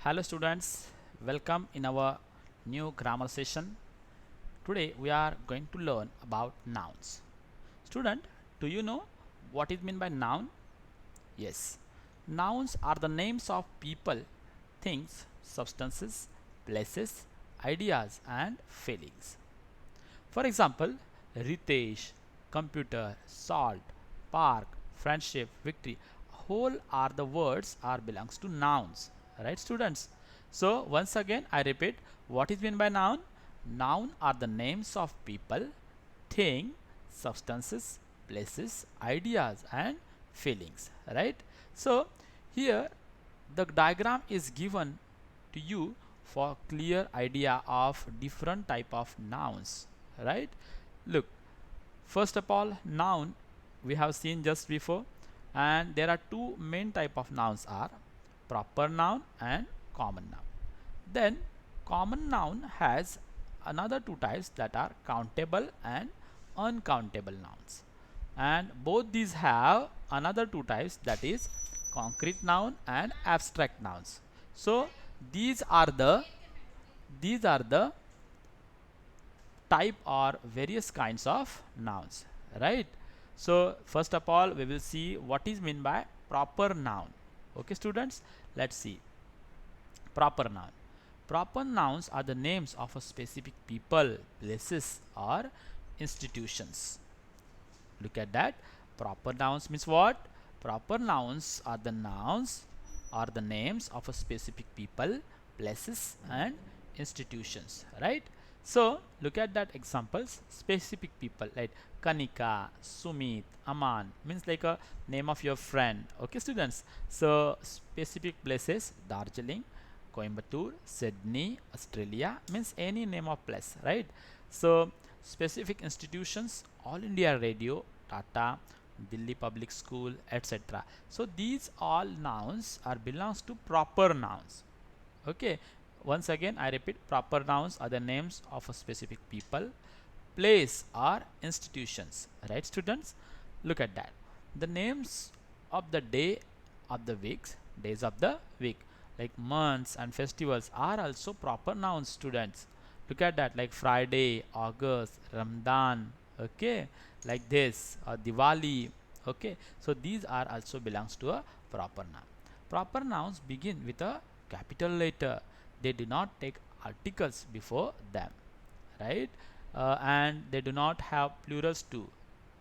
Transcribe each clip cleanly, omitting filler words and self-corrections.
Hello students, welcome in our new grammar session. Today we are going to learn about nouns. Student, do you know what is meant by noun? Yes. Nouns are the names of people, things, substances, places, ideas and feelings. For example, Ritesh, computer, salt, park, friendship, victory. Whole are the words are belongs to nouns. Right students? So once again I repeat what is meant by noun? Noun are the names of people, thing, substances, places, ideas and feelings. Right? So here the diagram is given to you for clear idea of different type of nouns, right? Look, first of all, noun we have seen just before, and there are two main type of nouns are proper noun and common noun. Then common noun has another two types that are countable and uncountable nouns, and both these have another two types, that is concrete noun and abstract nouns. So these are the these are the type or various kinds of nouns, right? So first of all we will see what is meant by proper noun. Okay students, let's see. Proper noun. Proper nouns are the names of a specific people, places or institutions. Look at that. Proper nouns means what? Proper nouns are the nouns or the names of a specific people, places and institutions, right? So look at that examples. Specific people like Kanika, Sumit, Aman means like a name of your friend. Okay students. So specific places: Darjeeling, Coimbatore, Sydney, Australia means any name of place, right? So specific institutions: All India Radio, Tata, Delhi Public School, etc. So these all nouns are belongs to proper nouns. Okay, once again I repeat, proper nouns are the names of a specific people, place or institutions, right students? Look at that. The names of the day of the weeks, days of the week, like months and festivals are also proper nouns, students. Look at that, like Friday, August, Ramadan, okay, like this, Diwali. Okay, so these are also belongs to a proper noun. Proper nouns begin with a capital letter. They do not take articles before them, right? And they do not have plurals too.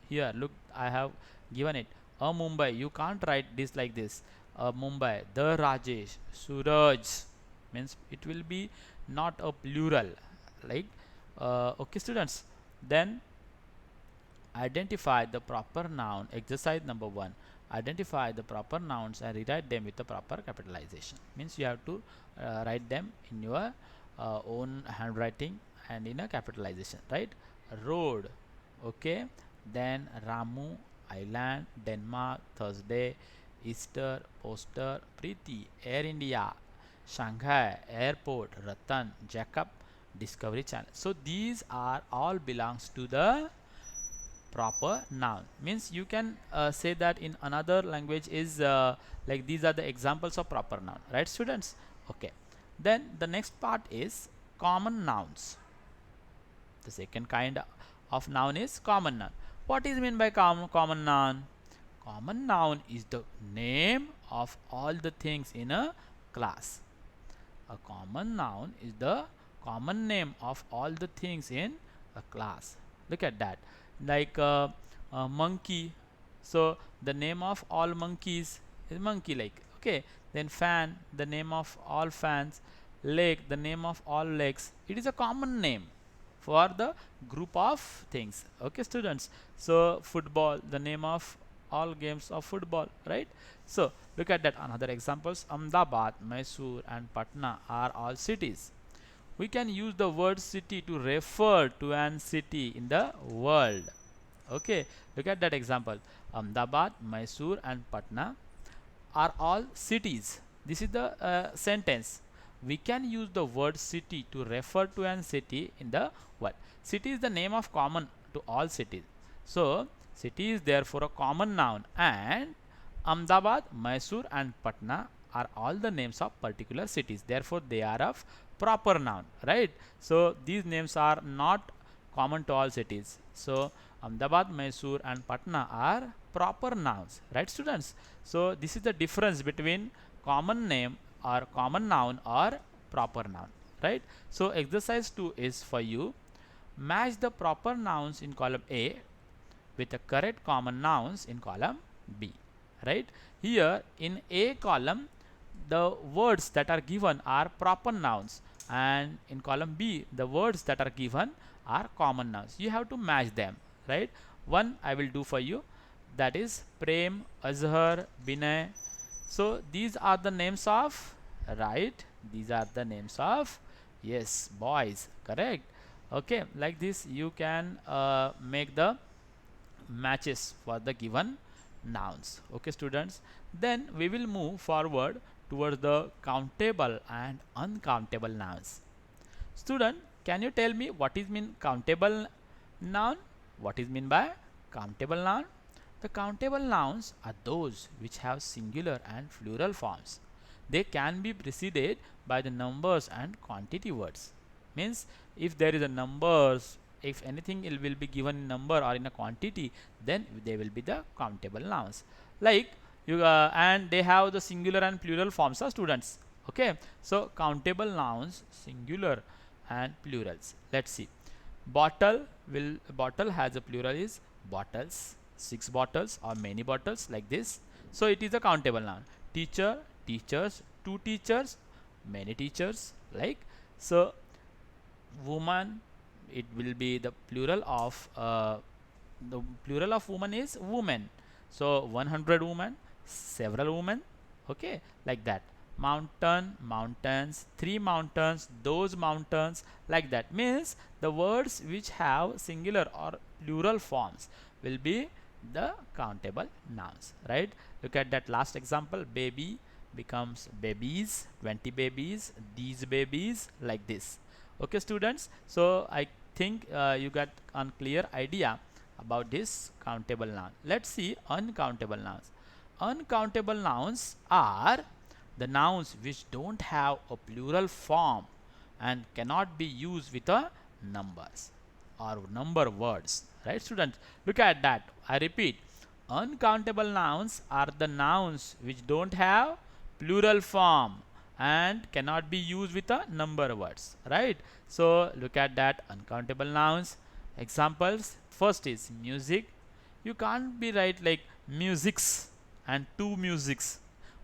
Here look, I have given it a Mumbai. You can't write this like this, Mumbai, the Rajesh, Suraj means it will be not a plural, like okay students. Then identify the proper noun. Exercise number 1: identify the proper nouns and rewrite them with the proper capitalization. Means you have to write them in your own handwriting and in a capitalization, right? Road, okay. Then Ramu, island, Denmark, Thursday, Easter, poster, Preeti, Air India, Shanghai, airport, Ratan, Jacob, Discovery Channel. So these are all belongs to the proper noun. Means you can say that in another language is like these are the examples of proper noun, right students? Okay, then the next part is common nouns. The second kind of noun is common noun. What is meant by common noun? Common noun is the name of all the things in a class. A common noun is the common name of all the things in a class. Look at that. Like monkey. So the name of all monkeys is monkey like. Okay. Then fan, the name of all fans. Leg, the name of all legs. It is a common name for the group of things. Okay students. So football, the name of all games of football, right? So look at that. Another examples: Ahmedabad, Mysore and Patna are all cities. We can use the word city to refer to an city in the world. Okay, look at that example. Ahmedabad, Mysore and Patna are all cities. This is the sentence. We can use the word city to refer to an city in the world. City is the name of common to all cities. So city is therefore a common noun, and Ahmedabad, Mysore and Patna are all the names of particular cities, therefore they are of proper noun, right? So these names are not common to all cities. So Ahmedabad, Mysore and Patna are proper nouns, right students? So this is the difference between common name or common noun or proper noun, right? So exercise 2 is for you. Match the proper nouns in column A with the correct common nouns in column B, right? Here in A column, the words that are given are proper nouns, and in column B, the words that are given are common nouns. You have to match them, right? One I will do for you, that is Prem, Azhar, Binay. So these are the names of, right? These are the names of, yes, boys, correct? Okay, like this you can make the matches for the given nouns. Okay students, then we will move forward towards the countable and uncountable nouns. Student, can you tell me what is mean countable noun? What is mean by countable noun? The countable nouns are those which have singular and plural forms. They can be preceded by the numbers and quantity words. Means if there is a numbers, if anything it will be given in number or in a quantity, then they will be the countable nouns. Like you and they have the singular and plural forms of students. Okay, so countable nouns, singular and plurals. Let's see. Bottle has a plural is bottles, 6 bottles or many bottles, like this. So it is a countable noun. Teacher, teachers, 2 teachers, many teachers, like so. Woman, it will be the plural of woman is women. So 100 women, several women, okay, like that. Mountain, mountains, 3 mountains, those mountains, like that. Means the words which have singular or plural forms will be the countable nouns, right? Look at that last example. Baby becomes babies, 20 babies, these babies, like this. Okay students, so I think you got a clear idea about this countable noun. Let's see uncountable nouns. Uncountable nouns are the nouns which don't have a plural form and cannot be used with a numbers or number words, right students? Look at that. I repeat, uncountable nouns are the nouns which don't have plural form and cannot be used with a number words, right? So look at that uncountable nouns. Examples, first is music. You can't be write like musics and 2 musics,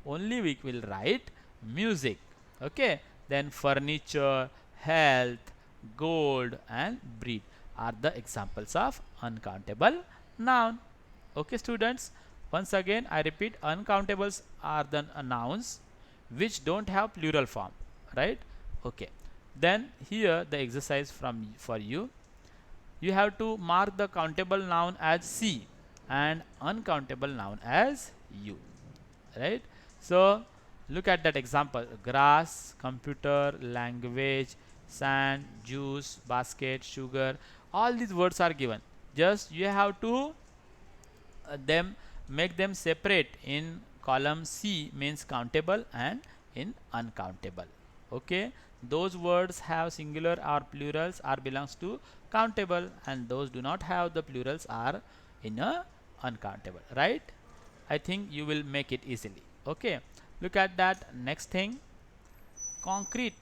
only we will write music. Okay, then furniture, health, gold and breed are the examples of uncountable noun. Okay students, once again I repeat, uncountables are the nouns which don't have plural form, right? Okay, then here the exercise for you. You have to mark the countable noun as C and uncountable noun as U, right? So look at that example: grass, computer, language, sand, juice, basket, sugar. All these words are given. Just you have to them make them separate in column C, means countable, and in uncountable. Okay, those words have singular or plurals are belongs to countable, and those do not have the plurals are in a uncountable, right? I think you will make it easily. Okay, look at that next thing. Concrete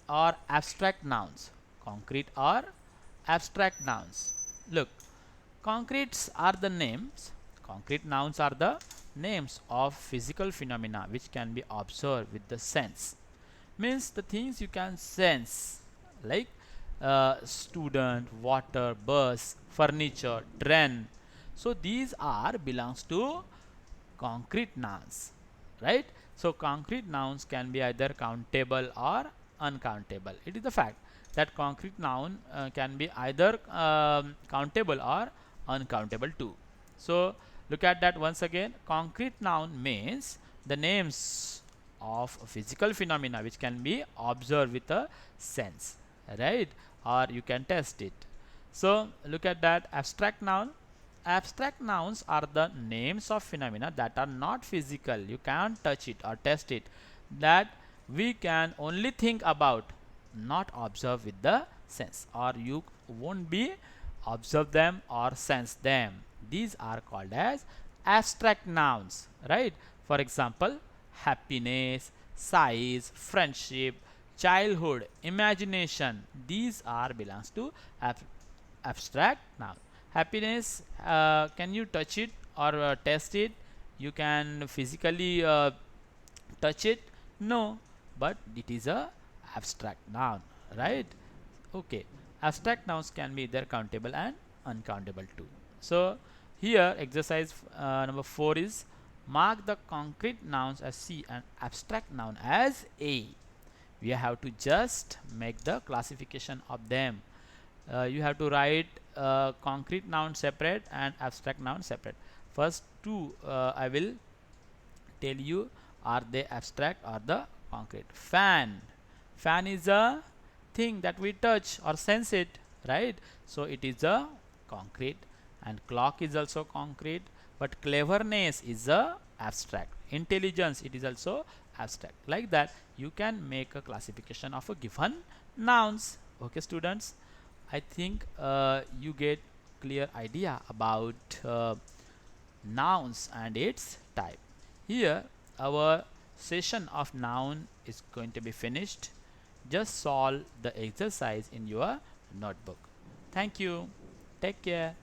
or abstract nouns. Concrete or abstract nouns. Look, concretes are the names, concrete nouns are the names of physical phenomena which can be observed with the sense. Means the things you can sense, like student, water, bus, furniture, train. So these are belongs to concrete nouns, right? So concrete nouns can be either countable or uncountable. It is the fact that concrete noun can be either countable or uncountable too. So look at that once again. Concrete noun means the names of physical phenomena which can be observed with a sense, right? Or you can test it. So look at that abstract noun. Abstract nouns are the names of phenomena that are not physical. You can't touch it or test it. that we can only think about, not observe with the sense, or you won't be observe them or sense them. These are called as abstract nouns, right? For example, happiness, size, friendship, childhood, imagination, these are belongs to abstract noun. Happiness, can you touch it or test it? You can physically touch it? No, but it is a abstract noun, right? Okay, abstract nouns can be either countable and uncountable too. So here exercise number 4 is mark the concrete nouns as C and abstract noun as A. We have to just make the classification of them. You have to write concrete noun separate and abstract noun separate. First two I will tell you, are they abstract or the concrete. Fan is a thing that we touch or sense it, right? So it is a concrete. And clock is also concrete, but cleverness is a abstract. Intelligence, it is also abstract. Like that you can make a classification of a given nouns. Okay students, I think you get clear idea about nouns and its type. Here our session of noun is going to be finished. Just solve the exercise in your notebook. Thank you. Take care.